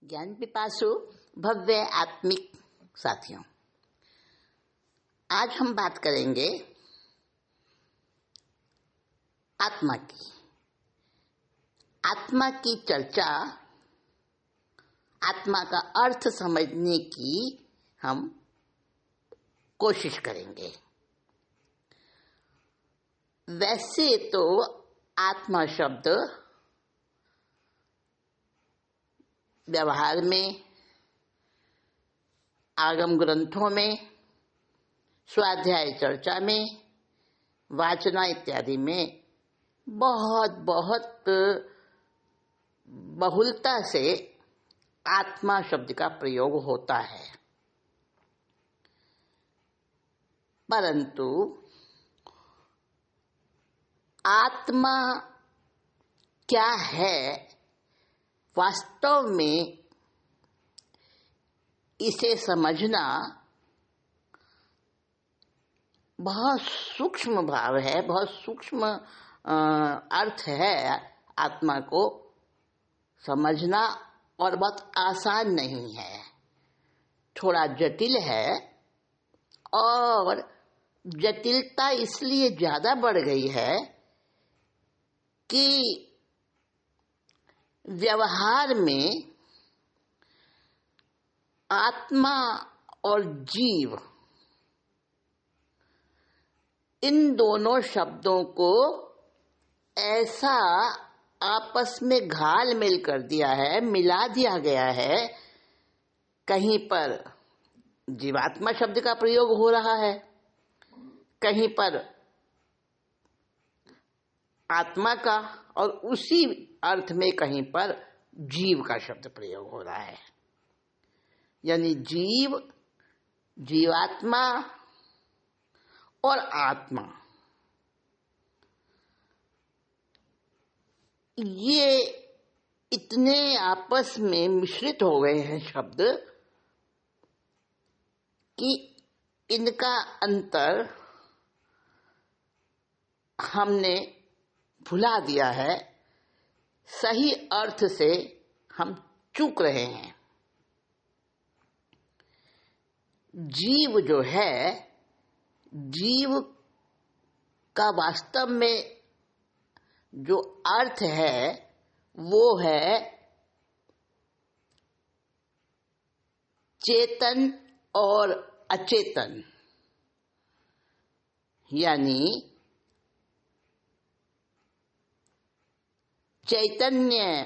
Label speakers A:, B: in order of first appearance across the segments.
A: ज्ञान पिपासु भव्य आत्मिक साथियों, आज हम बात करेंगे आत्मा की। आत्मा की चर्चा, आत्मा का अर्थ समझने की हम कोशिश करेंगे। वैसे तो आत्मा शब्द व्यवहार में, आगम ग्रंथों में, स्वाध्याय चर्चा में, वाचना इत्यादि में बहुत बहुलता से आत्मा शब्द का प्रयोग होता है। परंतु आत्मा क्या है, वास्तव में इसे समझना बहुत सूक्ष्म भाव है, बहुत सूक्ष्म अर्थ है। आत्मा को समझना और बहुत आसान नहीं है, थोड़ा जटिल है। और जटिलता इसलिए ज्यादा बढ़ गई है कि व्यवहार में आत्मा और जीव, इन दोनों शब्दों को ऐसा आपस में घाल-मेल कर दिया है, मिला दिया गया है। कहीं पर जीवात्मा शब्द का प्रयोग हो रहा है, कहीं पर आत्मा का, और उसी अर्थ में कहीं पर जीव का शब्द प्रयोग हो रहा है। यानी जीव, जीवात्मा और आत्मा, ये इतने आपस में मिश्रित हो गए हैं शब्द कि इनका अंतर हमने भुला दिया है। सही अर्थ से हम चूक रहे हैं। जीव जो है, जीव का वास्तव में जो अर्थ है वो है चेतन और अचेतन। यानी चैतन्य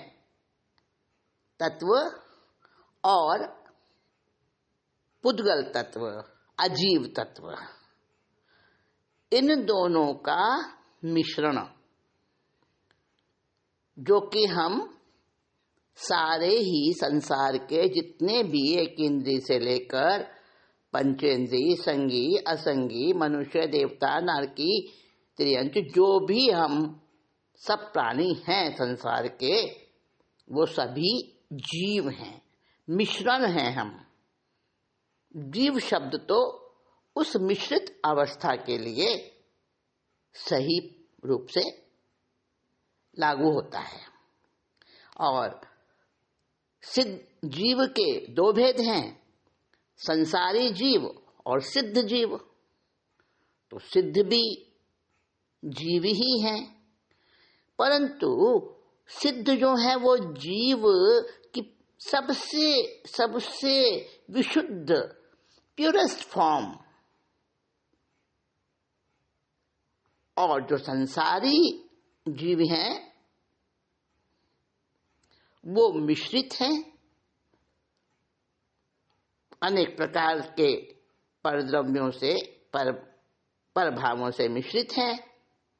A: तत्व और पुद्गल तत्व, अजीव तत्व, इन दोनों का मिश्रण, जो कि हम सारे ही संसार के जितने भी एक इंद्रिय से लेकर पंचेंद्रिय, संगी, असंगी, मनुष्य, देवता, नारकी, त्रियंच, जो भी हम सब प्राणी हैं संसार के, वो सभी जीव हैं, मिश्रण हैं हम। जीव शब्द तो उस मिश्रित अवस्था के लिए सही रूप से लागू होता है। और सिद्ध जीव के दो भेद हैं, संसारी जीव और सिद्ध जीव। तो सिद्ध भी जीव ही हैं, परंतु सिद्ध जो है वो जीव की सबसे विशुद्ध, प्योरेस्ट फॉर्म। और जो संसारी जीव हैं वो मिश्रित हैं, अनेक प्रकार के परद्रव्यों से, परभावों से मिश्रित हैं,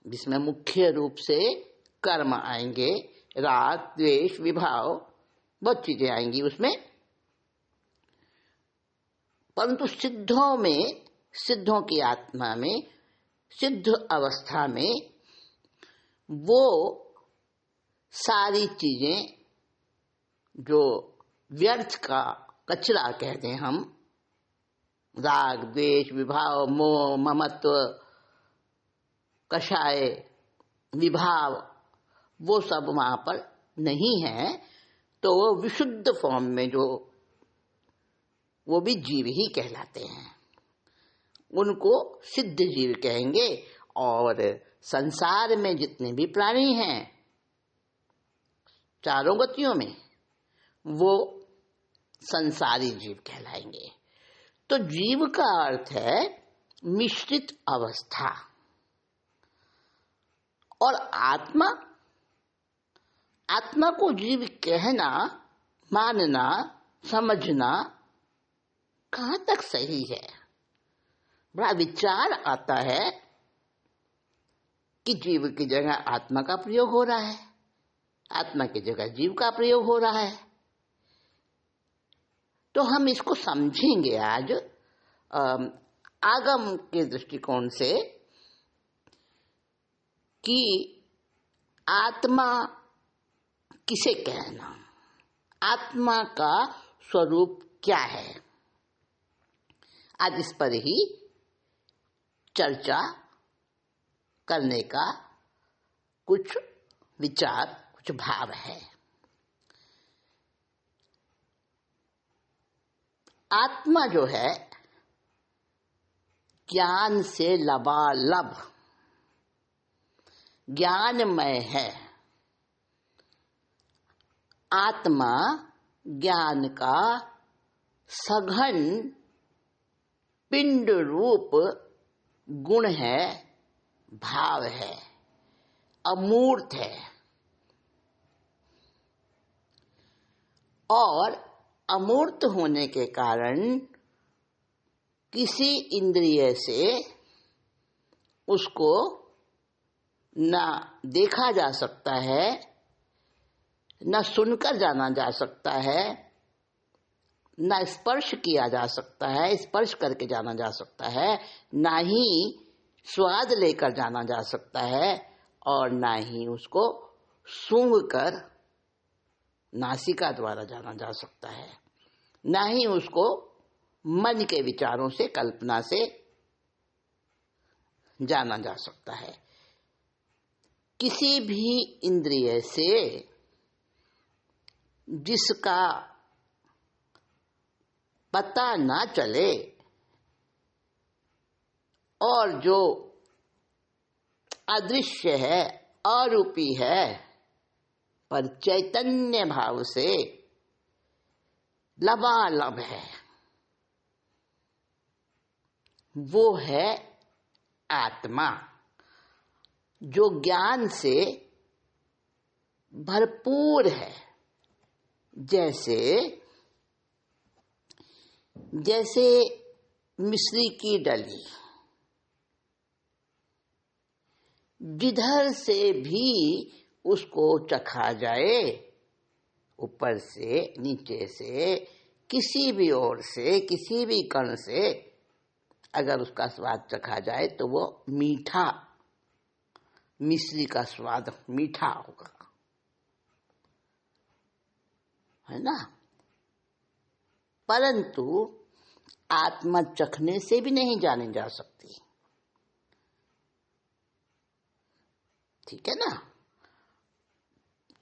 A: जिसमें मुख्य रूप से कर्म आएंगे, राग, द्वेष, विभाव, बहुत चीजें आएंगी उसमें। परंतु सिद्धों में, सिद्धों की आत्मा में, सिद्ध अवस्था में वो सारी चीजें जो व्यर्थ का कचरा कहते हैं हम, राग, द्वेष, विभाव, मोह, ममत्व, कषाय, विभाव, वो सब वहां पर नहीं है। तो वो विशुद्ध फॉर्म में जो वो भी जीव ही कहलाते हैं, उनको सिद्ध जीव कहेंगे। और संसार में जितने भी प्राणी हैं चारों गतियों में, वो संसारी जीव कहलाएंगे। तो जीव का अर्थ है मिश्रित अवस्था, और आत्मा, आत्मा को जीव कहना, मानना, समझना कहाँ तक सही है? बड़ा विचार आता है कि जीव की जगह आत्मा का प्रयोग हो रहा है, आत्मा की जगह जीव का प्रयोग हो रहा है। तो हम इसको समझेंगे आज आगम के दृष्टिकोण से कि आत्मा किसे कहना, आत्मा का स्वरूप क्या है। आज इस पर ही चर्चा करने का कुछ विचार, कुछ भाव है। आत्मा जो है ज्ञान से लबालब ज्ञानमय है। आत्मा ज्ञान का सघन पिंड रूप गुण है, भाव है, अमूर्त है। और अमूर्त होने के कारण किसी इंद्रिय से उसको ना देखा जा सकता है, न सुनकर जाना जा सकता है, न स्पर्श किया जा सकता है, स्पर्श करके जाना जा सकता है, ना ही स्वाद लेकर जाना जा सकता है, और ना ही उसको सूंघ कर नासिका द्वारा जाना जा सकता है, ना ही उसको मन के विचारों से, कल्पना से जाना जा सकता है। किसी भी इंद्रिय से जिसका पता ना चले और जो अदृश्य है, अरूपी है, पर चैतन्य भाव से लबालब है, वो है आत्मा, जो ज्ञान से भरपूर है। जैसे जैसे मिश्री की डली, जिधर से भी उसको चखा जाए, ऊपर से, नीचे से, किसी भी ओर से, किसी भी कण से अगर उसका स्वाद चखा जाए तो वो मीठा, मिश्री का स्वाद मीठा होगा, है ना। परंतु आत्मा चखने से भी नहीं जानी जा सकती, ठीक है ना।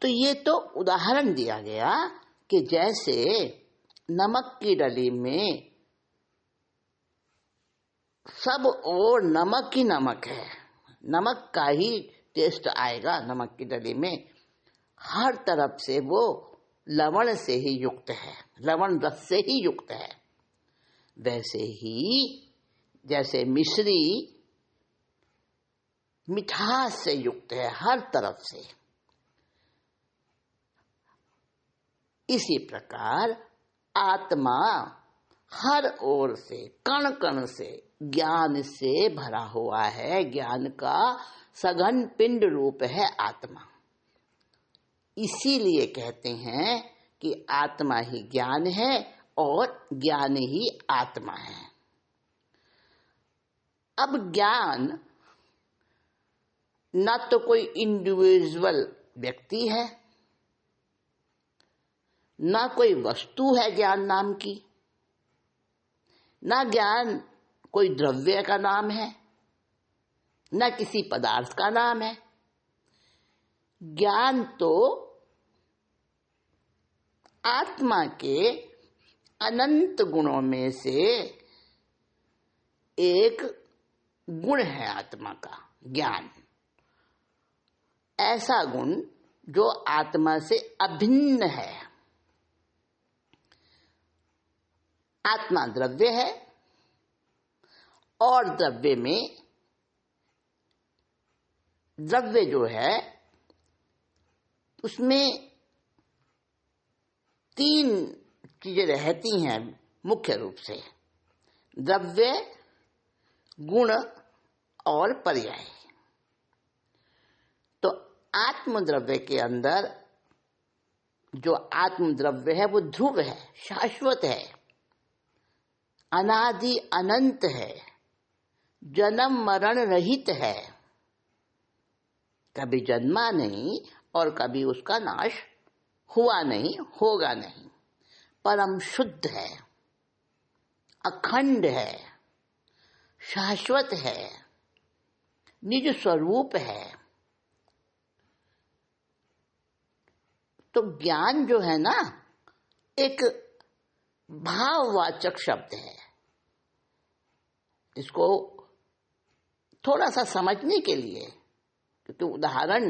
A: तो ये तो उदाहरण दिया गया कि जैसे नमक की डली में सब और नमक ही नमक है, नमक का ही टेस्ट आएगा नमक की डली में, हर तरफ से वो लवण से ही युक्त है, लवण रस से ही युक्त है। वैसे ही जैसे मिश्री मिठास से युक्त है हर तरफ से, इसी प्रकार आत्मा हर ओर से, कण कण से ज्ञान से भरा हुआ है। ज्ञान का सघन पिंड रूप है आत्मा। इसीलिए कहते हैं कि आत्मा ही ज्ञान है और ज्ञान ही आत्मा है। अब ज्ञान न तो कोई इंडिविजुअल व्यक्ति है, न कोई वस्तु है ज्ञान नाम की, न ज्ञान कोई द्रव्य का नाम है, न किसी पदार्थ का नाम है। ज्ञान तो आत्मा के अनंत गुणों में से एक गुण है आत्मा का ज्ञान। ऐसा गुण जो आत्मा से अभिन्न है। आत्मा द्रव्य है और द्रव्य में द्रव्य जो है उसमें तीन चीजें रहती हैं मुख्य रूप से, द्रव्य, गुण और पर्याय। तो आत्मद्रव्य के अंदर जो आत्मद्रव्य है वो ध्रुव है, शाश्वत है, अनादि अनंत है, जन्म मरण रहित है, कभी जन्मा नहीं और कभी उसका नाश हुआ नहीं, होगा नहीं, परम शुद्ध है, अखंड है, शाश्वत है, निज स्वरूप है। तो ज्ञान जो है ना एक भाववाचक शब्द है। इसको थोड़ा सा समझने के लिए, क्योंकि उदाहरण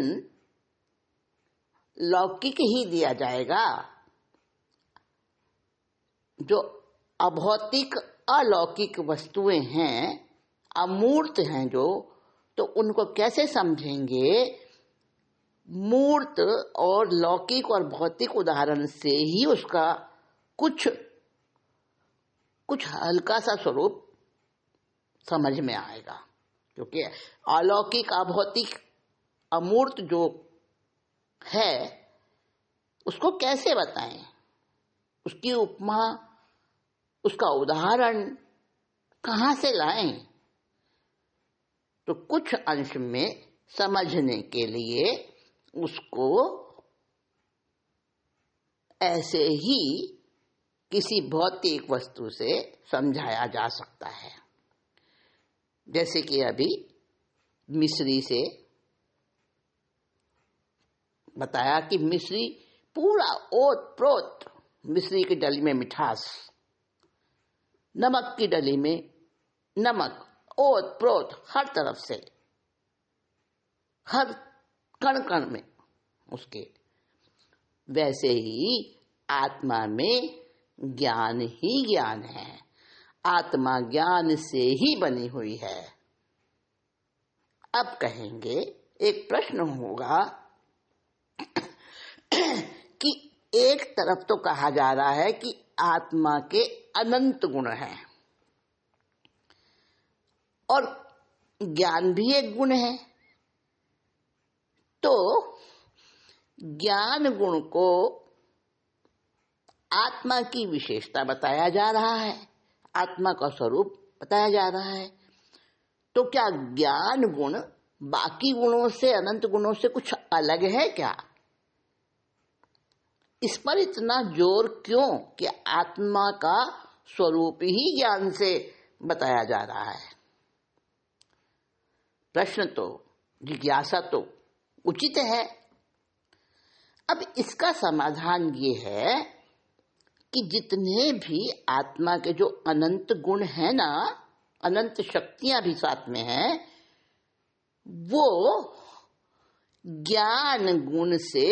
A: लौकिक ही दिया जाएगा, जो अभौतिक अलौकिक वस्तुएं हैं, अमूर्त हैं जो, तो उनको कैसे समझेंगे? मूर्त और लौकिक और भौतिक उदाहरण से ही उसका कुछ हल्का सा स्वरूप समझ में आएगा। क्योंकि अलौकिक, अभौतिक, अमूर्त जो है उसको कैसे बताएं, उसकी उपमा, उसका उदाहरण कहाँ से लाएं? तो कुछ अंश में समझने के लिए उसको ऐसे ही किसी भौतिक वस्तु से समझाया जा सकता है। जैसे कि अभी मिश्री से बताया कि मिश्री पूरा ओत प्रोत, मिश्री की डली में मिठास, नमक की डली में नमक ओत प्रोत, हर तरफ से, हर कण कण में उसके। वैसे ही आत्मा में ज्ञान ही ज्ञान है, आत्मा ज्ञान से ही बनी हुई है। अब कहेंगे, एक प्रश्न होगा कि एक तरफ तो कहा जा रहा है कि आत्मा के अनंत गुण हैं और ज्ञान भी एक गुण है, तो ज्ञान गुण को आत्मा की विशेषता बताया जा रहा है, आत्मा का स्वरूप बताया जा रहा है। तो क्या ज्ञान गुण बाकी गुणों से, अनंत गुणों से कुछ अलग है क्या? इस पर इतना जोर क्यों कि आत्मा का स्वरूप ही ज्ञान से बताया जा रहा है? प्रश्न तो, जिज्ञासा तो उचित है। अब इसका समाधान ये है कि जितने भी आत्मा के जो अनंत गुण हैं ना, अनंत शक्तियां भी साथ में हैं, वो ज्ञान गुण से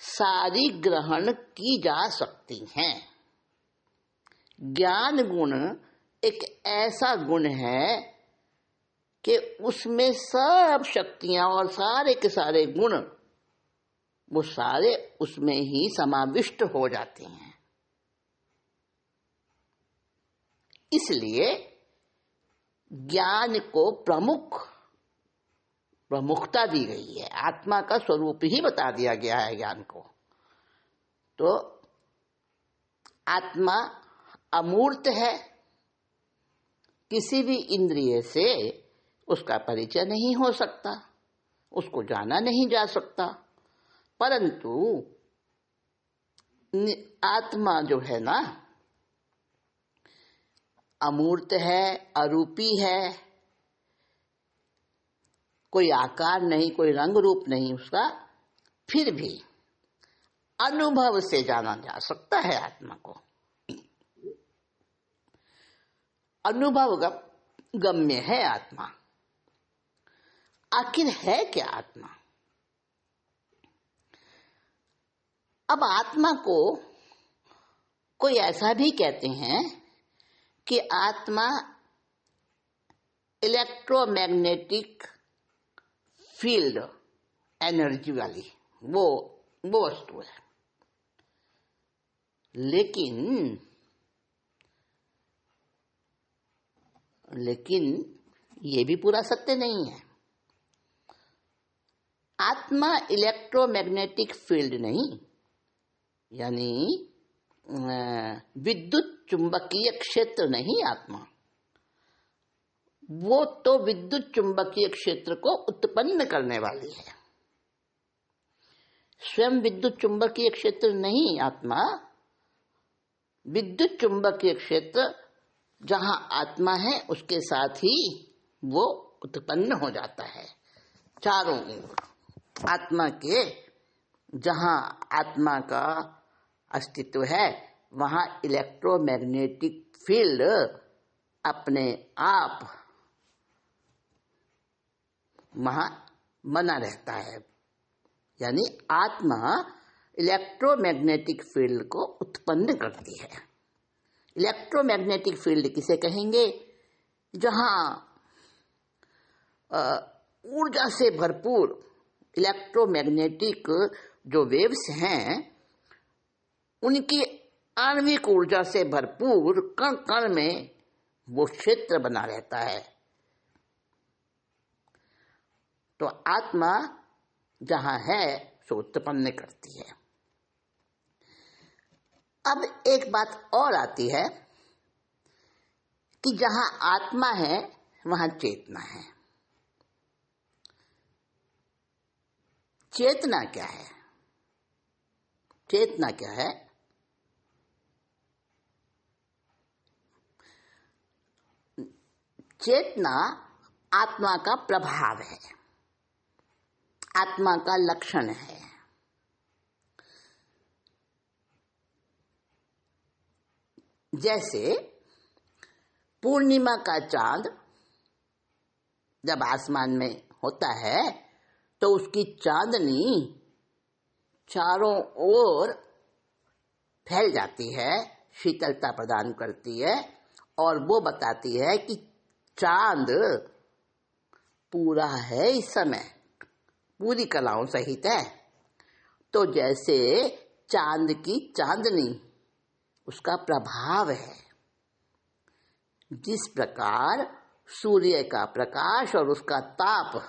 A: सारी ग्रहण की जा सकती हैं। ज्ञान गुण एक ऐसा गुण है कि उसमें सब शक्तियां और सारे के सारे गुण, वो सारे उसमें ही समाविष्ट हो जाते हैं। इसलिए ज्ञान को प्रमुखता दी गई है, आत्मा का स्वरूप ही बता दिया गया है ज्ञान को। तो आत्मा अमूर्त है, किसी भी इंद्रिय से उसका परिचय नहीं हो सकता, उसको जाना नहीं जा सकता। परंतु आत्मा जो है ना, अमूर्त है, अरूपी है, कोई आकार नहीं, कोई रंग रूप नहीं उसका, फिर भी अनुभव से जाना जा सकता है आत्मा को। अनुभव गम्य है आत्मा। आखिर है क्या आत्मा? अब आत्मा को कोई ऐसा भी कहते हैं कि आत्मा इलेक्ट्रोमैग्नेटिक फील्ड एनर्जी वाली वो वस्तु है। लेकिन ये भी पूरा सत्य नहीं है। आत्मा इलेक्ट्रोमैग्नेटिक फील्ड नहीं, यानी विद्युत चुंबकीय क्षेत्र नहीं आत्मा। वो तो विद्युत चुंबकीय क्षेत्र को उत्पन्न करने वाली है। स्वयं विद्युत चुंबकीय क्षेत्र नहीं आत्मा। विद्युत चुंबकीय क्षेत्र जहां आत्मा है उसके साथ ही वो उत्पन्न हो जाता है। चारों ओर आत्मा के, जहां आत्मा का अस्तित्व है वहां इलेक्ट्रोमैग्नेटिक फील्ड अपने आप वहां बना रहता है। यानी आत्मा इलेक्ट्रोमैग्नेटिक फील्ड को उत्पन्न करती है। इलेक्ट्रोमैग्नेटिक फील्ड किसे कहेंगे? जहां ऊर्जा से भरपूर इलेक्ट्रोमैग्नेटिक जो वेव्स हैं उनकी आणविक ऊर्जा से भरपूर कण कण में वो क्षेत्र बना रहता है। तो आत्मा जहां है सो उत्पन्न करती है। अब एक बात और आती है कि जहां आत्मा है वहां चेतना है। चेतना क्या है? चेतना क्या है? चेतना आत्मा का प्रभाव है, आत्मा का लक्षण है। जैसे पूर्णिमा का चांद जब आसमान में होता है तो उसकी चांदनी चारों ओर फैल जाती है, शीतलता प्रदान करती है और वो बताती है कि चांद पूरा है, इस समय पूरी कलाओं सहित है। तो जैसे चांद की चांदनी उसका प्रभाव है, जिस प्रकार सूर्य का प्रकाश और उसका ताप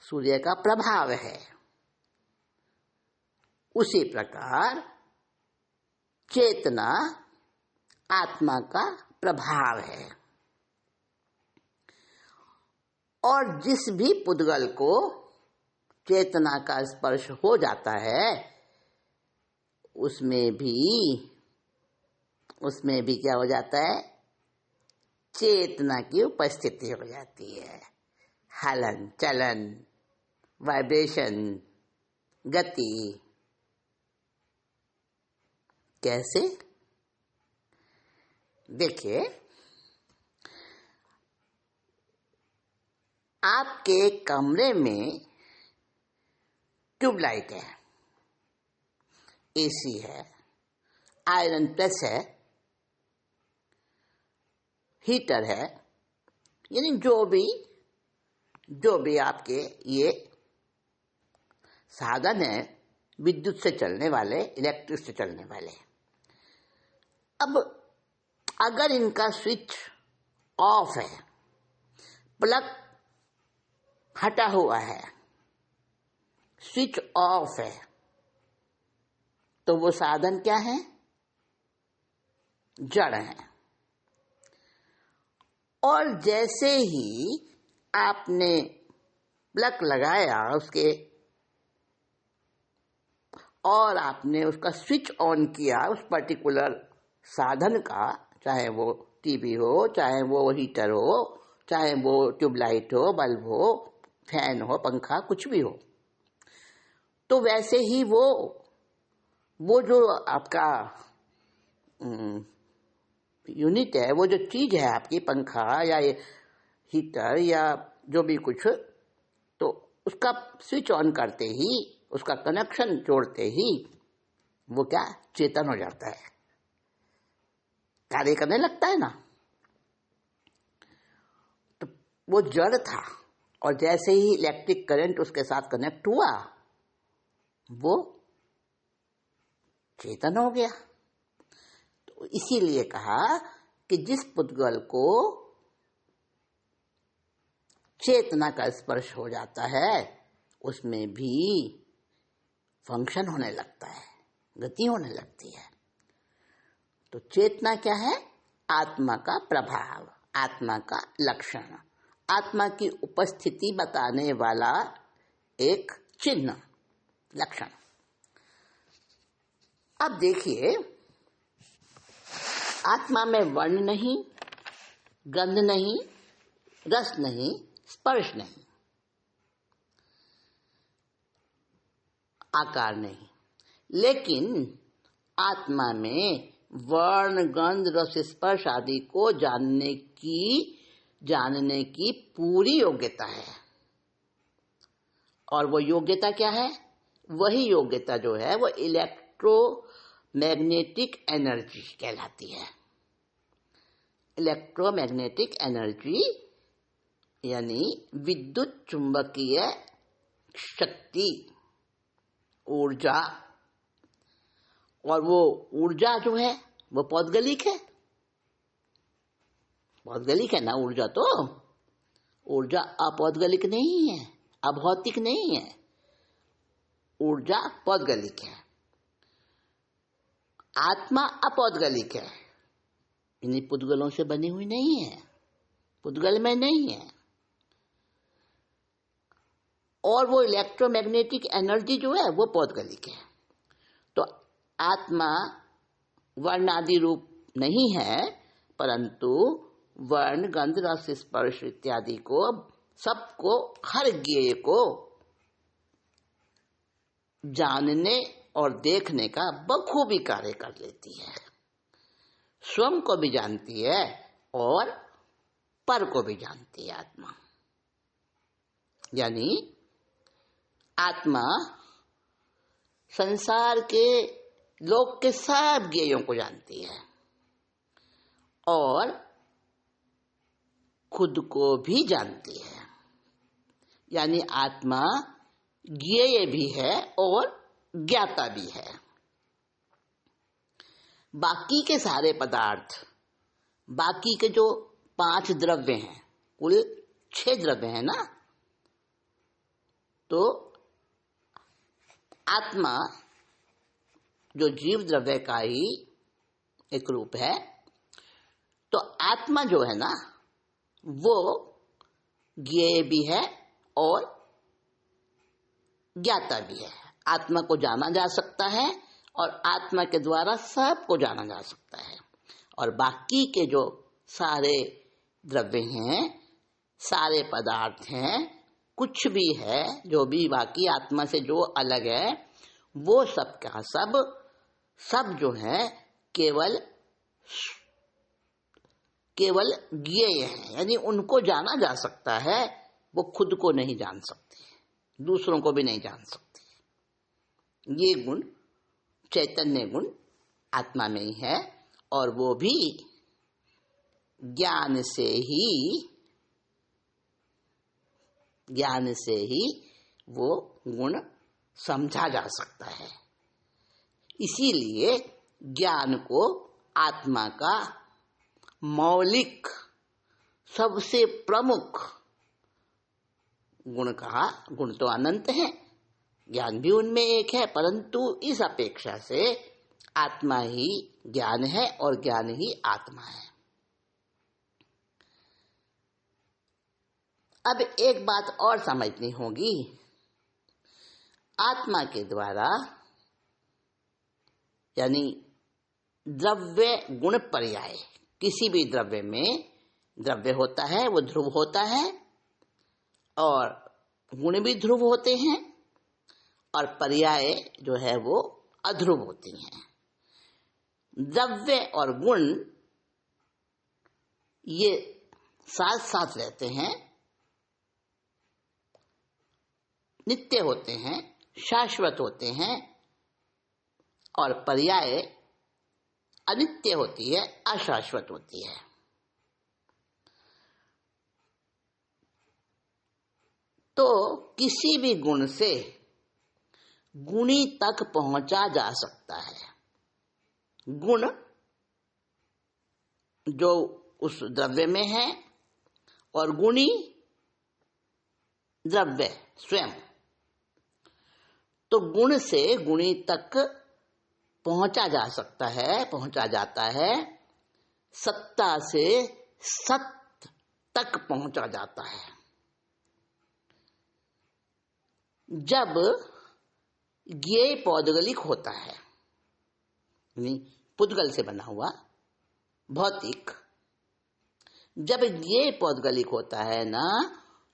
A: सूर्य का प्रभाव है, उसी प्रकार चेतना आत्मा का प्रभाव है। और जिस भी पुद्गल को चेतना का स्पर्श हो जाता है उसमें भी क्या हो जाता है? चेतना की उपस्थिति हो जाती है। हलन चलन, वाइब्रेशन, गति। कैसे? देखिए, आपके कमरे में ट्यूबलाइट है, एसी है, आयरन प्रेस है, हीटर है, यानी जो भी आपके ये साधन है विद्युत से चलने वाले, इलेक्ट्रिक से चलने वाले। अब अगर इनका स्विच ऑफ है, प्लग हटा हुआ है, स्विच ऑफ है, तो वो साधन क्या है? जड़ है। और जैसे ही आपने प्लग लगाया और आपने उसका स्विच ऑन किया उस पर्टिकुलर साधन का, चाहे वो टीवी हो, चाहे वो हीटर हो, चाहे वो ट्यूबलाइट हो, बल्ब हो, फैन हो, पंखा, कुछ भी हो, तो वैसे ही वो जो आपका यूनिट है, वो जो चीज है आपकी, पंखा या हीटर या जो भी कुछ, तो उसका स्विच ऑन करते ही, उसका कनेक्शन जोड़ते ही वो क्या, चेतन हो जाता है, कार्य करने लगता है ना। तो वो जड़ था, और जैसे ही इलेक्ट्रिक करंट उसके साथ कनेक्ट हुआ, वो चेतन हो गया। तो इसीलिए कहा कि जिस पुद्गल को चेतना का स्पर्श हो जाता है, उसमें भी फंक्शन होने लगता है, गति होने लगती है। तो चेतना क्या है? आत्मा का प्रभाव, आत्मा का लक्षण, आत्मा की उपस्थिति बताने वाला एक चिन्ह, लक्षण। अब देखिए, आत्मा में वर्ण नहीं, गंध नहीं, रस नहीं, स्पर्श नहीं, आकार नहीं, लेकिन आत्मा में वर्ण, गंध, रस, स्पर्श आदि को जानने की पूरी योग्यता है। और वो योग्यता क्या है? वही योग्यता जो है वो इलेक्ट्रोमैग्नेटिक एनर्जी कहलाती है। इलेक्ट्रोमैग्नेटिक एनर्जी यानी विद्युत चुंबकीय शक्ति, ऊर्जा। और वो ऊर्जा जो है वो पौद्गलिक है, पौद्गलिक है ना ऊर्जा। तो ऊर्जा अपौद्गलिक नहीं है, अभौतिक नहीं है, ऊर्जा पौद्गलिक है। आत्मा अपौद्गलिक है, इन्हीं पुद्गलों से बनी हुई नहीं है, पुद्गल में नहीं है। और वो इलेक्ट्रोमैग्नेटिक एनर्जी जो है वो पौद्गलिक है। तो आत्मा वर्णादि रूप नहीं है, परंतु वर्ण, गंध, रस, स्पर्श इत्यादि को, सबको, हर ज्ञेय को जानने और देखने का बखूबी कार्य कर लेती है। स्वयं को भी जानती है और पर को भी जानती है आत्मा। यानी आत्मा संसार के, लोक के सब ज्ञेयों को जानती है और खुद को भी जानती है। यानी आत्मा ज्ञेय भी है और ज्ञाता भी है। बाकी के सारे पदार्थ, बाकी के जो 5 द्रव्य हैं, कुल 6 द्रव्य हैं ना, तो आत्मा जो जीव द्रव्य का ही एक रूप है, तो आत्मा जो है ना वो ज्ञेय भी है और ज्ञाता भी है। आत्मा को जाना जा सकता है और आत्मा के द्वारा सब को जाना जा सकता है। और बाकी के जो सारे द्रव्य हैं, सारे पदार्थ हैं, कुछ भी है, जो भी बाकी आत्मा से जो अलग है, वो सब का सब जो है केवल ज्ञेय है। यानी उनको जाना जा सकता है, वो खुद को नहीं जान सकते, दूसरों को भी नहीं जान सकते। ये गुण, चैतन्य गुण आत्मा में ही है, और वो भी ज्ञान से ही वो गुण समझा जा सकता है। इसीलिए ज्ञान को आत्मा का मौलिक, सबसे प्रमुख गुण कहा। गुण तो अनंत है, ज्ञान भी उनमें एक है, परंतु इस अपेक्षा से आत्मा ही ज्ञान है और ज्ञान ही आत्मा है। अब एक बात और समझनी होगी, आत्मा के द्वारा यानी द्रव्य गुण पर्याय, किसी भी द्रव्य में द्रव्य होता है वो ध्रुव होता है और गुण भी ध्रुव होते हैं, और पर्याय जो है वो अध्रुव होती हैं। द्रव्य और गुण ये साथ साथ रहते हैं, नित्य होते हैं, शाश्वत होते हैं, और पर्याय अनित्य होती है, अशाश्वत होती है। तो किसी भी गुण से गुणी तक पहुंचा जा सकता है। गुण जो उस द्रव्य में है और गुणी द्रव्य स्वयं। तो गुण से गुणी तक पहुंचा जा सकता है, पहुंचा जाता है। सत्ता से सत तक पहुंचा जाता है। जब ज्ञेय पौद्गलिक होता है, पुद्गल से बना हुआ भौतिक, जब ज्ञेय पौद्गलिक होता है ना,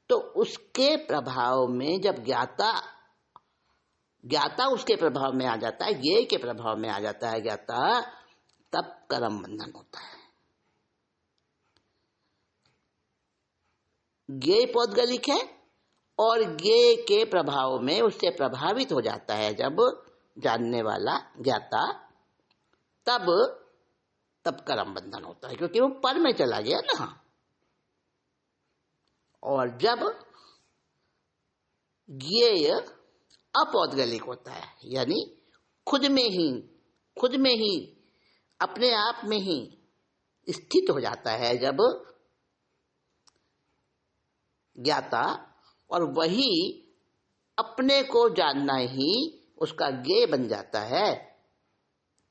A: तो उसके प्रभाव में जब ज्ञाता उसके प्रभाव में आ जाता है, ज्ञेय के प्रभाव में आ जाता है ज्ञाता, तब कर्म बंधन होता है। ज्ञेय पौद्गलिक है और ज्ञेय के प्रभाव में उससे प्रभावित हो जाता है जब जानने वाला ज्ञाता, तब कर्म बंधन होता है, क्योंकि वो पर में चला गया ना। और जब ज्ञेय अपौद्गलिक होता है, यानी खुद में ही अपने आप में ही स्थित हो जाता है जब ज्ञाता, और वही अपने को जानना ही उसका ज्ञेय बन जाता है,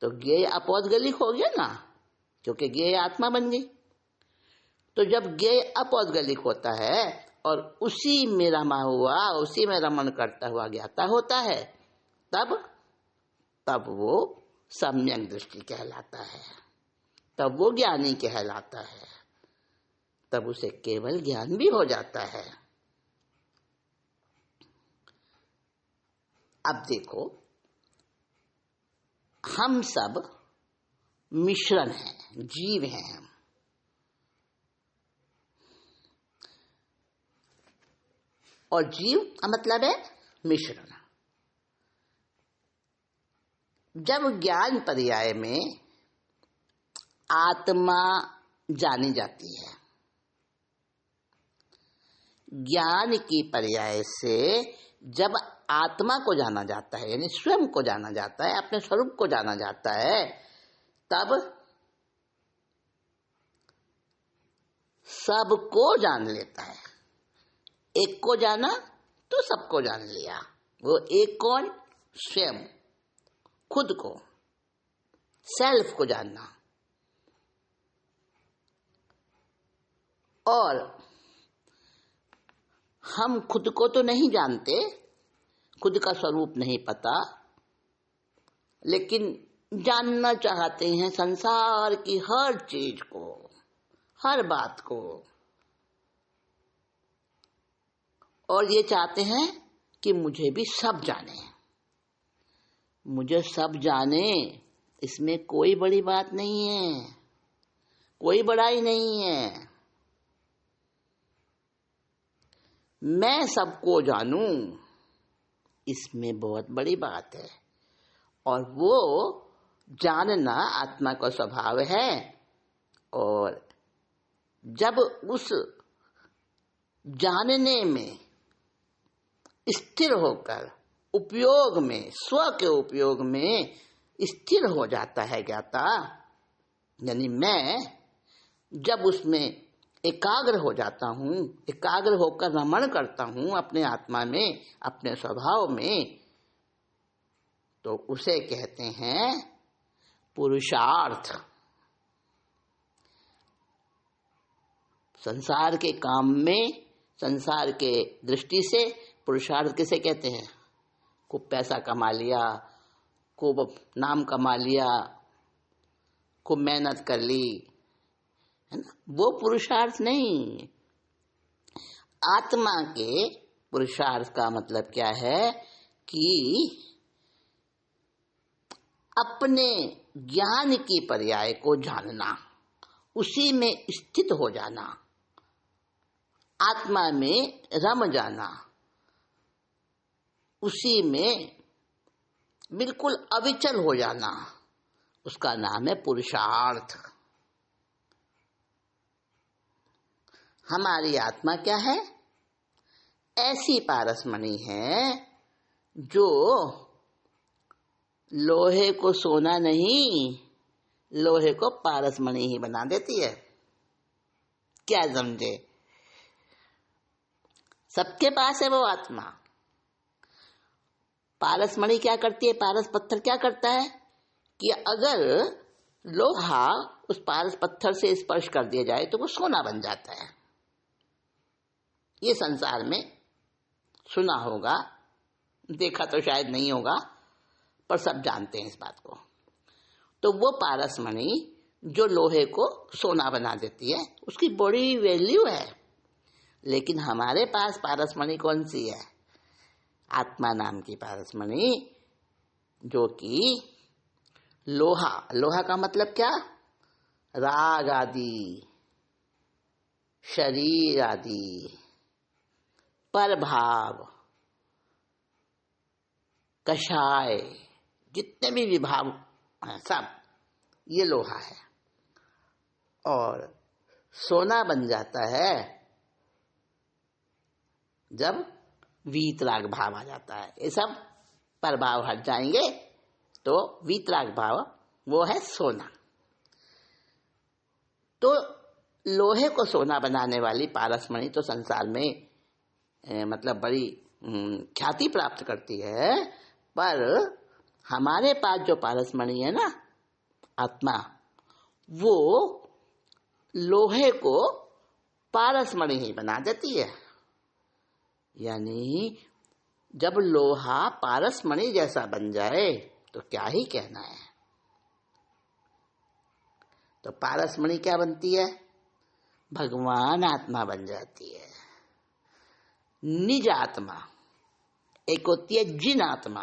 A: तो ज्ञेय अपौद्गलिक हो गया ना, क्योंकि ज्ञेय आत्मा बन गई। तो जब ज्ञेय अपौद्गलिक होता है और उसी में रमा हुआ, उसी में रमण करता हुआ ज्ञाता होता है, तब वो सम्यक दृष्टि कहलाता है, तब वो ज्ञानी कहलाता है, तब उसे केवल ज्ञान भी हो जाता है। अब देखो, हम सब मिश्रण हैं, जीव हैं हम। और जीव का मतलब है मिश्रण। जब ज्ञान पर्याय में आत्मा जानी जाती है, ज्ञान की पर्याय से जब आत्मा को जाना जाता है, यानी स्वयं को जाना जाता है, अपने स्वरूप को जाना जाता है, तब सबको जान लेता है। एक को जाना तो सबको जान लिया। वो एक कौन? स्वयं, खुद को, सेल्फ को जानना। और हम खुद को तो नहीं जानते, खुद का स्वरूप नहीं पता, लेकिन जानना चाहते हैं संसार की हर चीज को, हर बात को। और ये चाहते हैं कि मुझे भी सब जाने, मुझे सब जाने। इसमें कोई बड़ी बात नहीं है, कोई बड़ाई नहीं है। मैं सबको जानूं, इसमें बहुत बड़ी बात है। और वो जानना आत्मा का स्वभाव है। और जब उस जानने में स्थिर होकर उपयोग में, स्व के उपयोग में स्थिर हो जाता है ज्ञाता, यानी मैं जब उसमें एकाग्र हो जाता हूँ, एकाग्र होकर रमण करता हूँ अपने आत्मा में, अपने स्वभाव में, तो उसे कहते हैं पुरुषार्थ। संसार के काम में, संसार के दृष्टि से पुरुषार्थ किसे कहते हैं? खूब पैसा कमा लिया, खूब नाम कमा लिया, खूब मेहनत कर ली, है ना, वो पुरुषार्थ नहीं। आत्मा के पुरुषार्थ का मतलब क्या है कि अपने ज्ञान की पर्याय को जानना, उसी में स्थित हो जाना, आत्मा में रम जाना, उसी में बिल्कुल अविचल हो जाना, उसका नाम है पुरुषार्थ। हमारी आत्मा क्या है? ऐसी पारसमणि है जो लोहे को सोना नहीं, लोहे को पारसमणि ही बना देती है। क्या समझे? सबके पास है वो आत्मा। पारसमणि क्या करती है? पारस पत्थर क्या करता है कि अगर लोहा उस पारस पत्थर से स्पर्श कर दिया जाए तो वो सोना बन जाता है। ये संसार में सुना होगा, देखा तो शायद नहीं होगा, पर सब जानते हैं इस बात को। तो वो पारसमणि जो लोहे को सोना बना देती है, उसकी बड़ी वैल्यू है। लेकिन हमारे पास पारसमणि कौन सी है? आत्मा नाम की पारसमणि, जो कि लोहा, लोहा का मतलब क्या? राग आदि, शरीर आदि, परभाव, कषाय, जितने भी विभाव हैं सब ये लोहा है। और सोना बन जाता है जब वीतराग भाव आ जाता है। ये सब प्रभाव हट जाएंगे तो वीतराग भाव वो है सोना। तो लोहे को सोना बनाने वाली पारसमणि तो संसार में मतलब बड़ी ख्याति प्राप्त करती है, पर हमारे पास जो पारसमणि है ना, आत्मा, वो लोहे को पारसमणि ही बना देती है। यानी जब लोहा पारसमणि जैसा बन जाए तो क्या ही कहना है। तो पारसमणि क्या बनती है? भगवान आत्मा बन जाती है। निज आत्मा एक होती है जिन आत्मा,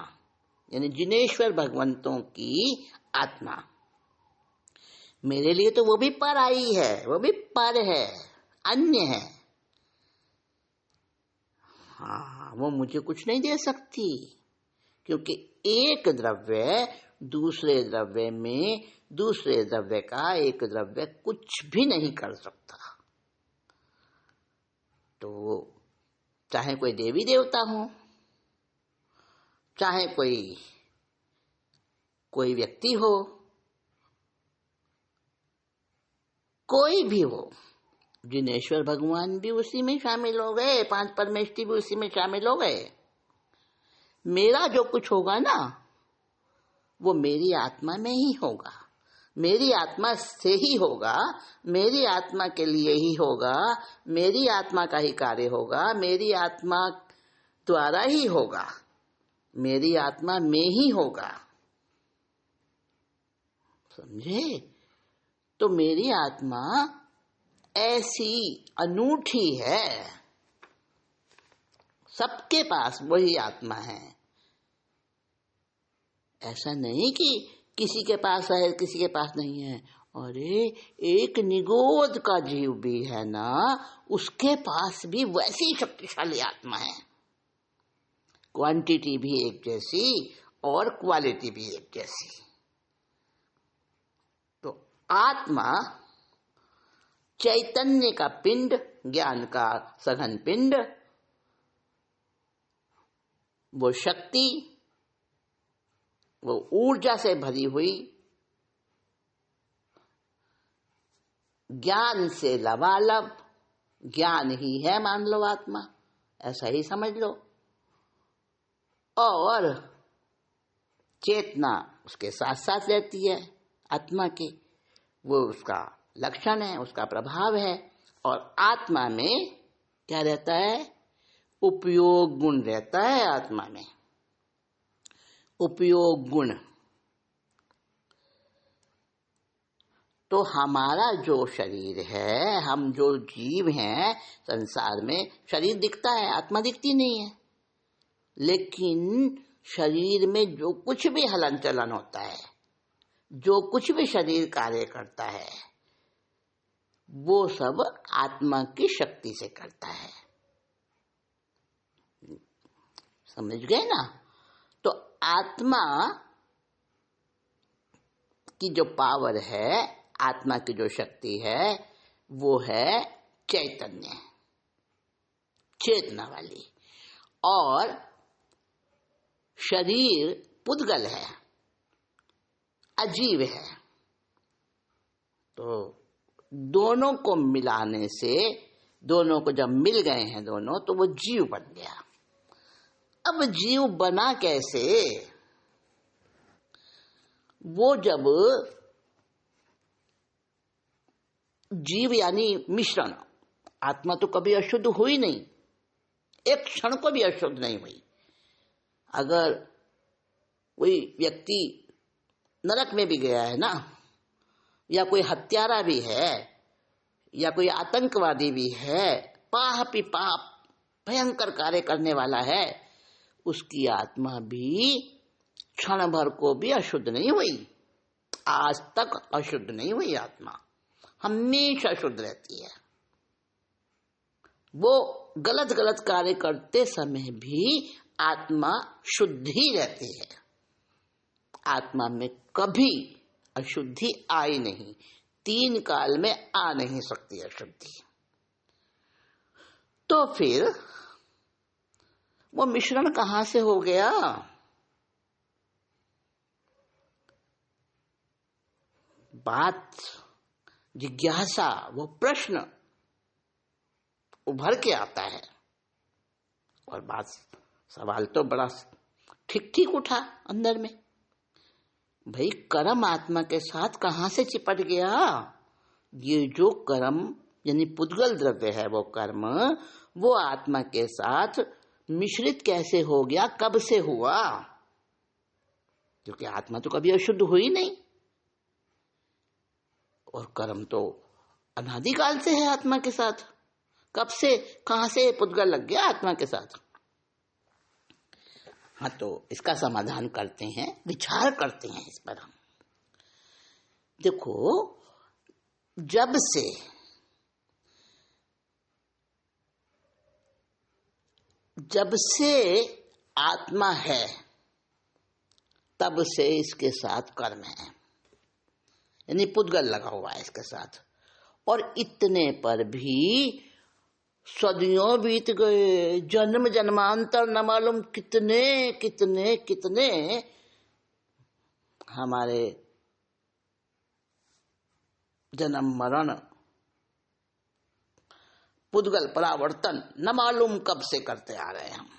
A: यानी जिनेश्वर भगवंतों की आत्मा। मेरे लिए तो वो भी पर आई है, वो भी पर है, अन्य है। हाँ, वो मुझे कुछ नहीं दे सकती, क्योंकि एक द्रव्य दूसरे द्रव्य में, दूसरे द्रव्य का एक द्रव्य कुछ भी नहीं कर सकता। तो चाहे कोई देवी देवता हो, चाहे कोई व्यक्ति हो, कोई भी हो, जिनेश्वर भगवान भी उसी में शामिल हो गए, 5 परमेष्टि भी उसी में शामिल हो गए। मेरा जो कुछ होगा ना, वो मेरी आत्मा में ही होगा, मेरी आत्मा से ही होगा, मेरी आत्मा के लिए ही होगा, मेरी आत्मा का ही कार्य होगा, मेरी आत्मा द्वारा ही होगा, मेरी आत्मा में ही होगा। समझे? तो मेरी आत्मा ऐसी अनूठी है, सबके पास वही आत्मा है। ऐसा नहीं कि किसी के पास है किसी के पास नहीं है। अरे एक निगोद का जीव भी है ना, उसके पास भी वैसी शक्तिशाली आत्मा है। क्वांटिटी भी एक जैसी और क्वालिटी भी एक जैसी। तो आत्मा चैतन्य का पिंड, ज्ञान का सघन पिंड, वो शक्ति, वो ऊर्जा से भरी हुई, ज्ञान से लबालब, ज्ञान ही है मान लो आत्मा, ऐसा ही समझ लो। और चेतना उसके साथ साथ रहती है आत्मा के, वो उसका लक्षण है, उसका प्रभाव है। और आत्मा में क्या रहता है? उपयोग गुण रहता है आत्मा में, उपयोग गुण। तो हमारा जो शरीर है, हम जो जीव हैं संसार में, शरीर दिखता है, आत्मा दिखती नहीं है। लेकिन शरीर में जो कुछ भी हलन चलन होता है, जो कुछ भी शरीर कार्य करता है, वो सब आत्मा की शक्ति से करता है। समझ गए ना? तो आत्मा की जो पावर है, आत्मा की जो शक्ति है, वो है चैतन्य, चेतना वाली। और शरीर पुद्गल है, अजीव है। तो दोनों को मिलाने से, दोनों को जब मिल गए हैं दोनों, तो वो जीव बन गया। अब जीव बना कैसे? वो जब जीव यानी मिश्रण, आत्मा तो कभी अशुद्ध हुई नहीं, एक क्षण को भी अशुद्ध नहीं हुई। अगर कोई व्यक्ति नरक में भी गया है ना, या कोई हत्यारा भी है, या कोई आतंकवादी भी है, पापी पाप भयंकर कार्य करने वाला है, उसकी आत्मा भी क्षण भर को भी अशुद्ध नहीं हुई। आज तक अशुद्ध नहीं हुई आत्मा, हमेशा शुद्ध रहती है। वो गलत गलत कार्य करते समय भी आत्मा शुद्ध ही रहती है। आत्मा में कभी अशुद्धि आई नहीं, 3 काल में आ नहीं सकती अशुद्धि। तो फिर वो मिश्रण कहां से हो गया? बात, जिज्ञासा, वो प्रश्न उभर के आता है। और बात, सवाल तो बड़ा ठीक ठीक उठा अंदर में, भाई कर्म आत्मा के साथ कहां से चिपट गया? ये जो कर्म यानी पुद्गल द्रव्य है, वो कर्म, वो आत्मा के साथ मिश्रित कैसे हो गया? कब से हुआ? क्योंकि आत्मा तो कभी अशुद्ध हुई नहीं, और कर्म तो अनादिकाल से है आत्मा के साथ। कब से, कहां से पुद्गल लग गया आत्मा के साथ? हाँ, तो इसका समाधान करते हैं, विचार करते हैं इस पर हम। देखो, जब से आत्मा है, तब से इसके साथ कर्म है, यानी पुद्गल लगा हुआ है इसके साथ। और इतने पर भी सदियों बीत गए, जन्म जन्मांतर, न मालूम कितने कितने कितने हमारे जन्म मरण, पुद्गल परावर्तन न मालूम कब से करते आ रहे हैं हम।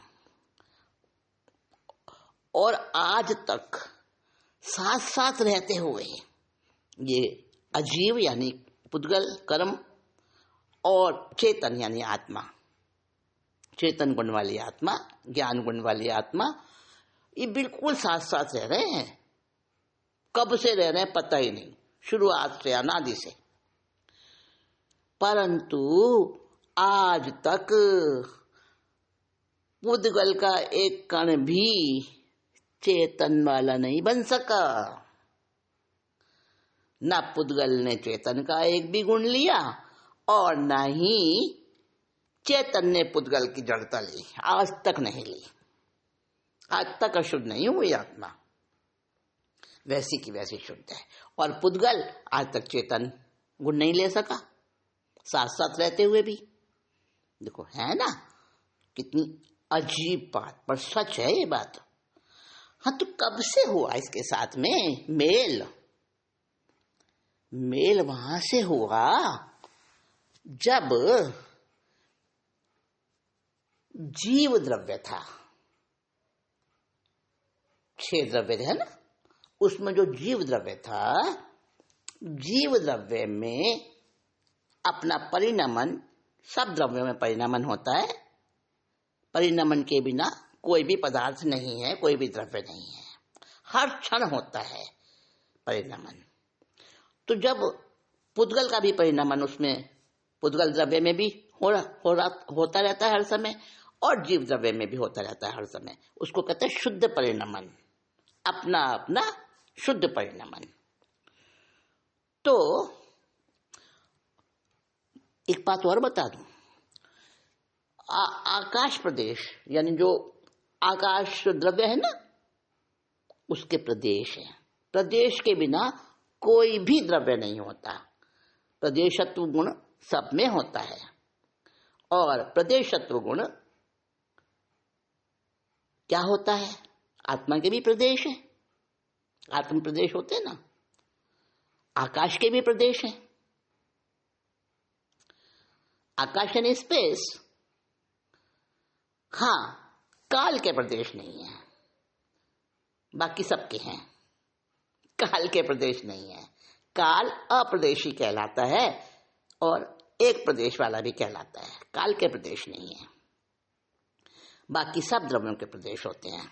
A: और आज तक साथ साथ रहते हुए ये अजीव यानी पुद्गल कर्म और चेतन यानी आत्मा, चेतन गुण वाली आत्मा, ज्ञान गुण वाली आत्मा, ये बिल्कुल साथ साथ रह रहे हैं। कब से रह रहे हैं पता ही नहीं, शुरुआत से, अनादि से। परंतु आज तक पुद्गल का एक कण भी चेतन वाला नहीं बन सका। ना पुद्गल ने चेतन का एक भी गुण लिया, और ना ही चेतन ने पुद्गल की जड़ता ली, आज तक नहीं ली। आज तक अशुद्ध नहीं हुई आत्मा, वैसी की वैसी शुद्ध है। और पुद्गल आज तक चेतन गुण नहीं ले सका, साथ साथ रहते हुए भी। देखो, है ना कितनी अजीब बात, पर सच है ये बात। हाँ, तो कब से हुआ इसके साथ में मेल? मेल वहां से हुआ जब जीव द्रव्य था, 6 द्रव्य है ना, उसमें जो जीव द्रव्य था, जीव द्रव्य में अपना परिणमन, सब द्रव्यों में परिणमन होता है, परिणमन के बिना कोई भी पदार्थ नहीं है, कोई भी द्रव्य नहीं है, हर क्षण होता है परिणमन। तो जब पुद्गल का भी परिणमन उसमें, पुद्गल द्रव्य में भी होता रहता है हर समय, और जीव द्रव्य में भी होता रहता है हर समय। उसको कहते हैं शुद्ध परिणमन, अपना अपना शुद्ध परिणमन। तो एक बात और बता दूं, आकाश प्रदेश यानी जो आकाश द्रव्य है ना, उसके प्रदेश है। प्रदेश के बिना कोई भी द्रव्य नहीं होता। प्रदेशत्व गुण सब में होता है, और प्रदेशत्व गुण क्या होता है? आत्मा के भी प्रदेश है, आत्म प्रदेश होते हैं ना, आकाश के भी प्रदेश है। आकाश यानी स्पेस, हाँ, काल के प्रदेश नहीं है, बाकी सबके हैं। काल के प्रदेश नहीं है। काल अप्रदेशी कहलाता है और एक प्रदेश वाला भी कहलाता है, काल के प्रदेश नहीं है, बाकी सब द्रव्यों के प्रदेश होते हैं।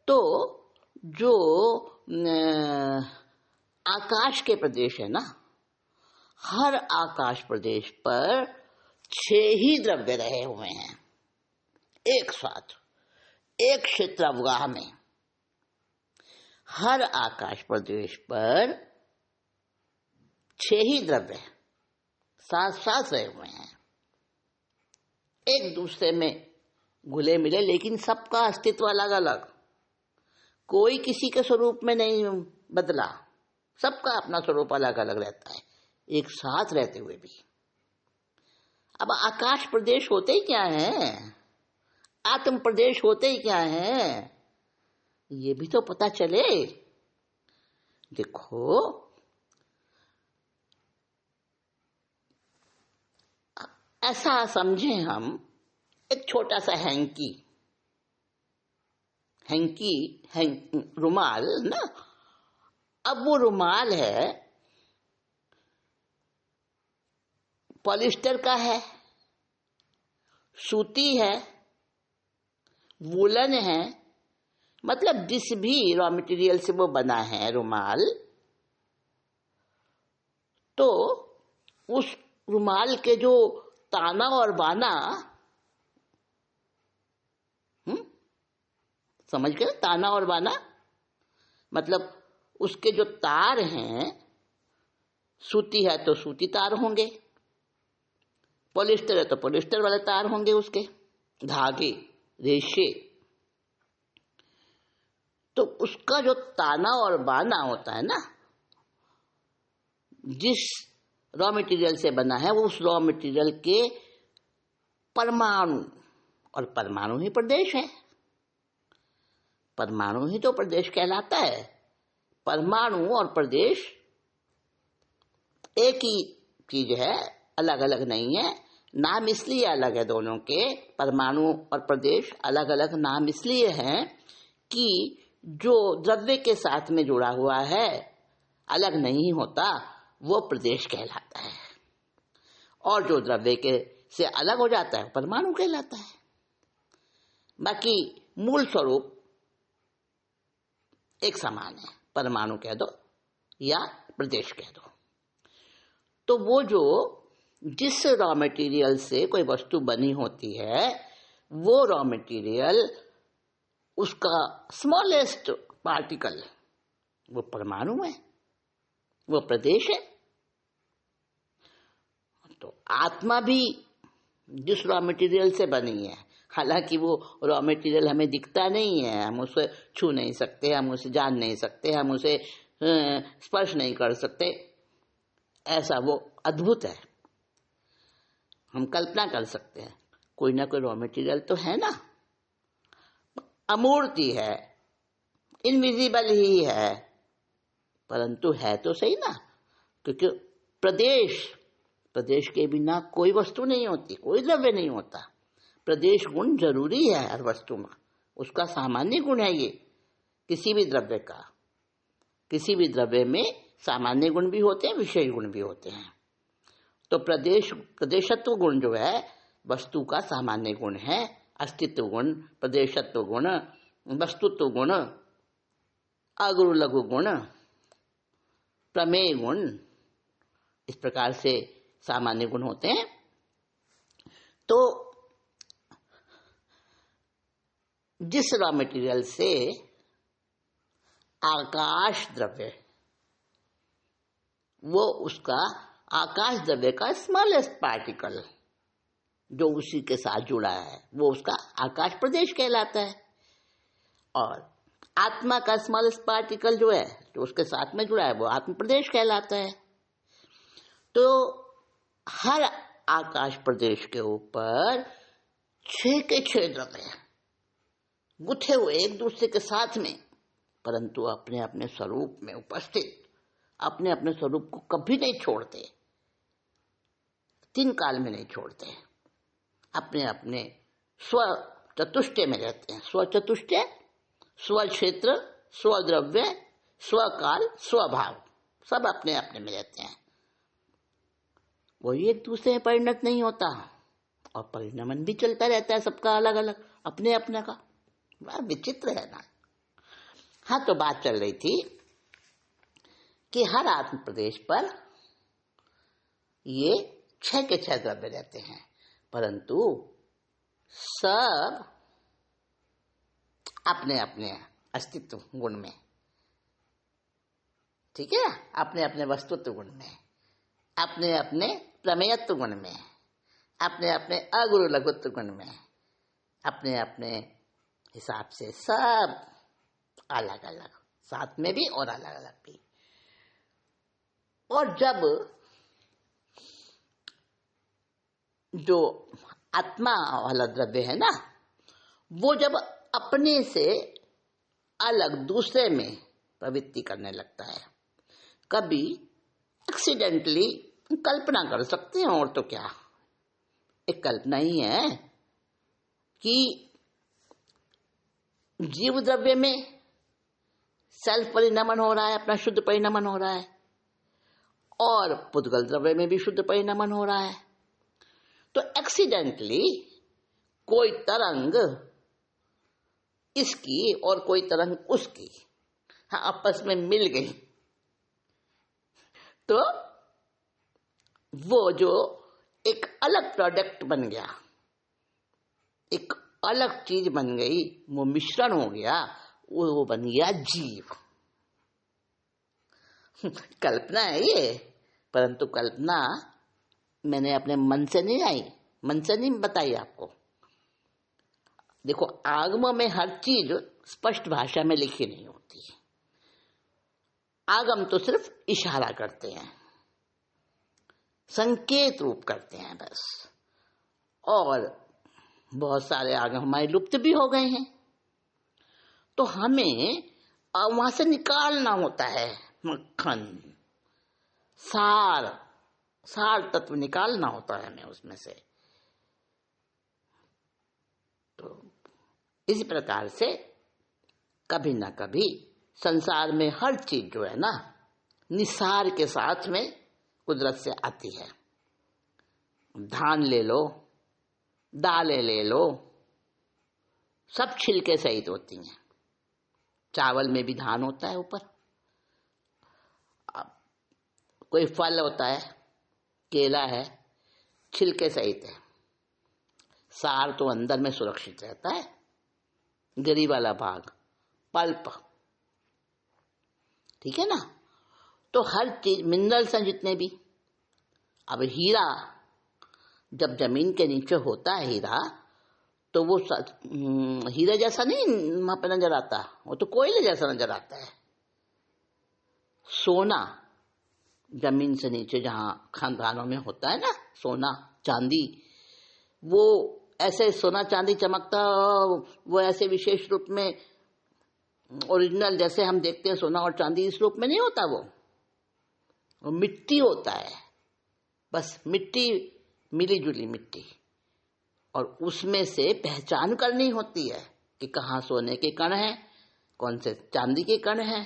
A: तो जो आकाश के प्रदेश है ना, हर आकाश प्रदेश पर 6 ही द्रव्य रहे हुए हैं एक साथ, एक क्षेत्र अवगाह में। हर आकाश प्रदेश पर 6 ही द्रव्य साथ साथ रहे हुए हैं, एक दूसरे में घुले मिले, लेकिन सबका अस्तित्व अलग अलग, कोई किसी के स्वरूप में नहीं बदला, सबका अपना स्वरूप अलग अलग रहता है, एक साथ रहते हुए भी। अब आकाश प्रदेश होते ही क्या है, आत्म प्रदेश होते ही क्या है, ये भी तो पता चले। देखो, ऐसा समझे हम, एक छोटा सा हैंकी रुमाल ना, अब वो रुमाल है, पॉलिस्टर का है, सूती है, वूलन है, मतलब जिस भी रॉ मटेरियल से वो बना है रुमाल, तो उस रुमाल के जो ताना और बाना, समझ गए? ताना और बाना मतलब उसके जो तार हैं, सूती है तो सूती तार होंगे, पॉलिस्टर है तो पॉलिस्टर वाले तार होंगे, उसके धागे रेशे। तो उसका जो ताना और बाना होता है ना, जिस रॉ मटेरियल से बना है, वो उस रॉ मटेरियल के परमाणु, और परमाणु ही प्रदेश है, परमाणु ही तो प्रदेश कहलाता है। परमाणु और प्रदेश एक ही चीज है, अलग अलग नहीं है। नाम इसलिए अलग है दोनों के, परमाणु और प्रदेश अलग अलग नाम इसलिए हैं कि जो द्रव्य के साथ में जुड़ा हुआ है, अलग नहीं होता, वो प्रदेश कहलाता है, और जो द्रव्य के से अलग हो जाता है परमाणु कहलाता है। बाकी मूल स्वरूप एक समान है, परमाणु कह दो या प्रदेश कह दो। तो वो जो जिस रॉ मटेरियल से कोई वस्तु बनी होती है, वो रॉ मटेरियल, उसका स्मॉलेस्ट पार्टिकल वो परमाणु है, वो प्रदेश है। तो आत्मा भी जिस रॉ मटेरियल से बनी है, हालांकि वो रॉ मटेरियल हमें दिखता नहीं है, हम उसे छू नहीं सकते, हम उसे जान नहीं सकते, हम उसे स्पर्श नहीं कर सकते, ऐसा वो अद्भुत है। हम कल्पना कर सकते हैं कोई ना कोई रॉ मटेरियल तो है ना, अमूर्ति है, इनविजिबल ही है, परंतु है तो सही ना, क्योंकि प्रदेश के बिना कोई वस्तु नहीं होती, कोई द्रव्य नहीं होता। प्रदेश गुण जरूरी है हर वस्तु में, उसका सामान्य गुण है ये, किसी भी द्रव्य का। किसी भी द्रव्य में सामान्य गुण भी होते हैं, विशेष गुण भी होते हैं। तो प्रदेशत्व गुण जो है वस्तु का सामान्य गुण है, अस्तित्व गुण, प्रदेशत्व गुण, वस्तुत्व गुण, अगुरु लघु गुण, प्रमेय गुण, इस प्रकार से सामान्य गुण होते हैं। तो जिस रॉ मटेरियल से आकाश द्रव्य, वो उसका आकाश द्रव्य का स्मॉलेस्ट पार्टिकल जो उसी के साथ जुड़ा है वो उसका आकाश प्रदेश कहलाता है। और आत्मा का स्मॉलेस्ट पार्टिकल जो है जो उसके साथ में जुड़ा है वो आत्म प्रदेश कहलाता है। तो हर आकाश प्रदेश के ऊपर 6 के 6 द्रव्य गुथे हुए एक दूसरे के साथ में, परंतु अपने अपने स्वरूप में उपस्थित, अपने अपने स्वरूप को कभी नहीं छोड़ते, 3 काल में नहीं छोड़ते, अपने अपने स्व चतुष्टय में रहते हैं। स्व चतुष्टय, स्व क्षेत्र, स्वद्रव्य, स्वकाल, स्वभाव, सब अपने अपने में रहते हैं। वही एक दूसरे में परिणत नहीं होता और परिणमन भी चलता रहता है सबका अलग अलग अपने अपने का। बड़ा विचित्र है ना। हाँ, तो बात चल रही थी कि हर आत्म प्रदेश पर ये 6 के 6 द्रव्य रहते हैं, परंतु सब अपने अपने अस्तित्व गुण में, ठीक है, अपने अपने वस्तुत्व गुण में, अपने अपने प्रमेयत्व गुण में, अपने अपने अगुरु लघुत्व गुण में, अपने अपने हिसाब से सब अलग अलग, साथ में भी और अलग अलग भी। और जब जो आत्मा वाला द्रव्य है ना, वो जब अपने से अलग दूसरे में प्रवृत्ति करने लगता है, कभी एक्सीडेंटली कल्पना कर सकते हैं, और तो क्या, एक कल्पना ही है कि जीव द्रव्य में सेल्फ परिणमन हो रहा है, अपना शुद्ध परिणमन हो रहा है, और पुद्गल द्रव्य में भी शुद्ध परिणमन हो रहा है। तो एक्सीडेंटली कोई तरंग इसकी और कोई तरंग उसकी, हाँ, आपस में मिल गई, तो वो जो एक अलग प्रोडक्ट बन गया, एक अलग चीज बन गई, वो मिश्रण हो गया, वो बन गया जीव। कल्पना है ये, परंतु कल्पना मैंने अपने मन से नहीं आई, मन से नहीं बताई आपको। देखो, आगम में हर चीज स्पष्ट भाषा में लिखी नहीं होती है। आगम तो सिर्फ इशारा करते हैं, संकेत रूप करते हैं बस। और बहुत सारे आगम हमारे लुप्त भी हो गए हैं, तो हमें वहां से निकालना होता है मक्खन, सार तत्व निकालना होता है हमें उसमें से। तो इसी प्रकार से कभी ना कभी संसार में हर चीज जो है ना, निसार के साथ में कुदरत से आती है। धान ले लो, दालें ले लो, सब छिलके सहित होती हैं। चावल में भी धान होता है ऊपर। कोई फल होता है, केला है, छिलके सहित है, सार तो अंदर में सुरक्षित रहता है, गिरी वाला भाग पल्प, ठीक है ना। तो हर चीज, मिनरल्स हैं जितने भी। अब हीरा जब जमीन के नीचे होता है हीरा, तो वो हीरा जैसा नहीं वहां पर नजर आता, वो तो कोयले जैसा नजर आता है। सोना जमीन से नीचे जहां खानदानों में होता है ना, सोना चांदी, वो ऐसे सोना चांदी चमकता, वो ऐसे विशेष रूप में ओरिजिनल जैसे हम देखते हैं सोना और चांदी, इस रूप में नहीं होता। वो मिट्टी होता है, बस मिट्टी, मिली जुली मिट्टी, और उसमें से पहचान करनी होती है कि कहाँ सोने के कण हैं, कौन से चांदी के कण हैं।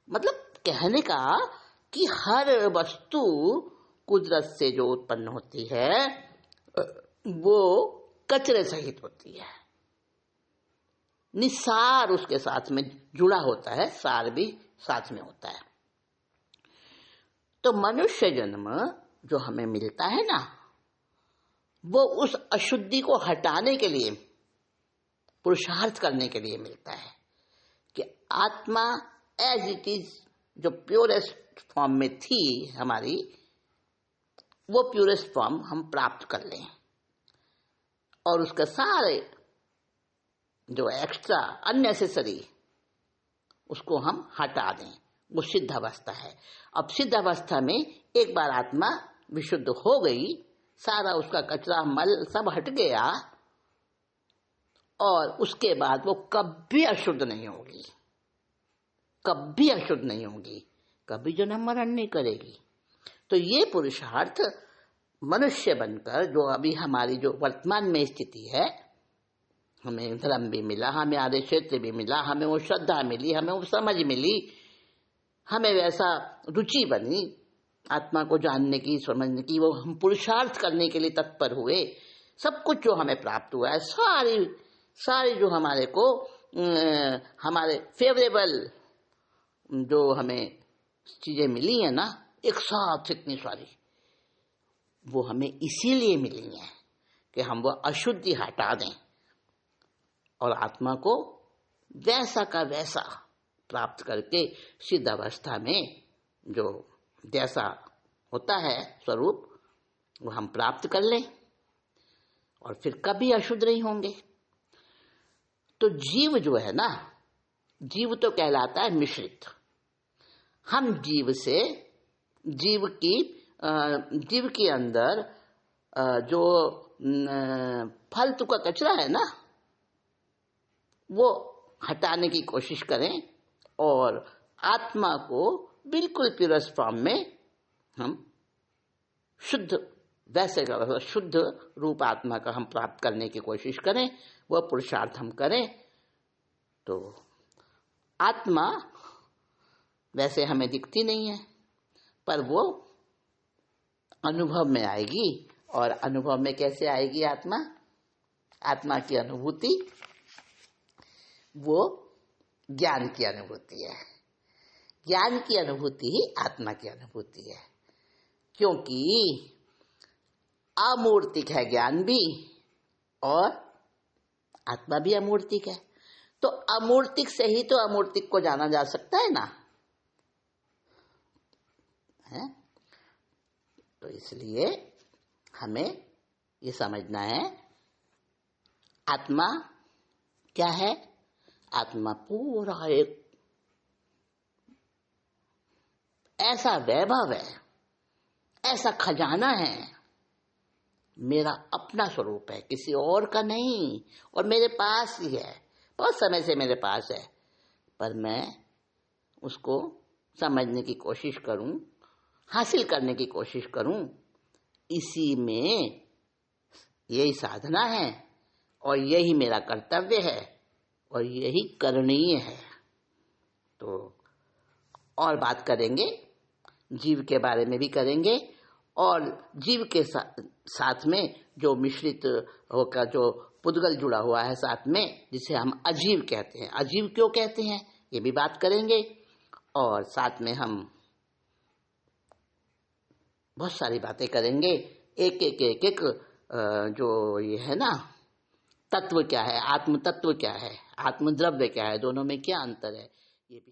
A: मतलब कहने का कि हर वस्तु कुदरत से जो उत्पन्न होती है वो कचरे सहित होती है, निसार उसके साथ में जुड़ा होता है, सार भी साथ में होता है। तो मनुष्य जन्म जो हमें मिलता है ना, वो उस अशुद्धि को हटाने के लिए पुरुषार्थ करने के लिए मिलता है कि आत्मा एज इट इज जो प्योरेस्ट फॉर्म में थी हमारी, वो प्योरेस्ट फॉर्म हम प्राप्त कर लें और उसके सारे जो एक्स्ट्रा अननेसेसरी उसको हम हटा दें। वो सिद्ध अवस्था है। अब सिद्ध अवस्था में एक बार आत्मा विशुद्ध हो गई, सारा उसका कचरा मल सब हट गया और उसके बाद वो कभी अशुद्ध नहीं होगी, कभी अशुद्ध नहीं होगी, कभी जन्म मरण नहीं करेगी। तो ये पुरुषार्थ मनुष्य बनकर जो अभी हमारी जो वर्तमान में स्थिति है, हमें धर्म भी मिला, हमें आदि क्षेत्र भी मिला, हमें वो श्रद्धा मिली, हमें वो समझ मिली, हमें वैसा रुचि बनी आत्मा को जानने की, समझने की, वो हम पुरुषार्थ करने के लिए तत्पर हुए। सब कुछ जो हमें प्राप्त हुआ है, सारी जो हमारे को हमारे फेवरेबल जो हमें चीजें मिली है ना, एक साथ इतनी सारी, वो हमें इसीलिए मिली है कि हम वो अशुद्धि हटा दें और आत्मा को वैसा का वैसा प्राप्त करके सिद्ध अवस्था में जो जैसा होता है स्वरूप वो हम प्राप्त कर लें और फिर कभी अशुद्ध नहीं होंगे। तो जीव जो है ना, जीव तो कहलाता है मिश्रित। हम जीव से जीव के अंदर जो फालतू का कचरा है ना, वो हटाने की कोशिश करें और आत्मा को बिल्कुल प्योरेस्ट फॉर्म में हम शुद्ध, वैसे का शुद्ध रूप आत्मा का हम प्राप्त करने की कोशिश करें, वह पुरुषार्थ हम करें। तो आत्मा वैसे हमें दिखती नहीं है, पर वो अनुभव में आएगी। और अनुभव में कैसे आएगी आत्मा? आत्मा की अनुभूति वो ज्ञान की अनुभूति है। ज्ञान की अनुभूति ही आत्मा की अनुभूति है, क्योंकि अमूर्तिक है ज्ञान भी और आत्मा भी अमूर्तिक है। तो अमूर्तिक से ही तो अमूर्तिक को जाना जा सकता है ना, है? तो इसलिए हमें ये समझना है आत्मा क्या है। आत्मा पूरा एक ऐसा वैभव है, ऐसा खजाना है, मेरा अपना स्वरूप है, किसी और का नहीं, और मेरे पास ही है, बहुत समय से मेरे पास है, पर मैं उसको समझने की कोशिश करूं, हासिल करने की कोशिश करूं, इसी में यही साधना है और यही मेरा कर्तव्य है और यही करणीय है। तो और बात करेंगे, जीव के बारे में भी करेंगे और जीव के साथ में जो मिश्रित होकर जो पुद्गल जुड़ा हुआ है साथ में, जिसे हम अजीव कहते हैं। अजीव क्यों कहते हैं ये भी बात करेंगे और साथ में हम बहुत सारी बातें करेंगे। एक जो ये है ना, तत्व क्या है, आत्म तत्व क्या है, आत्म द्रव्य क्या है, दोनों में क्या अंतर है, ये भी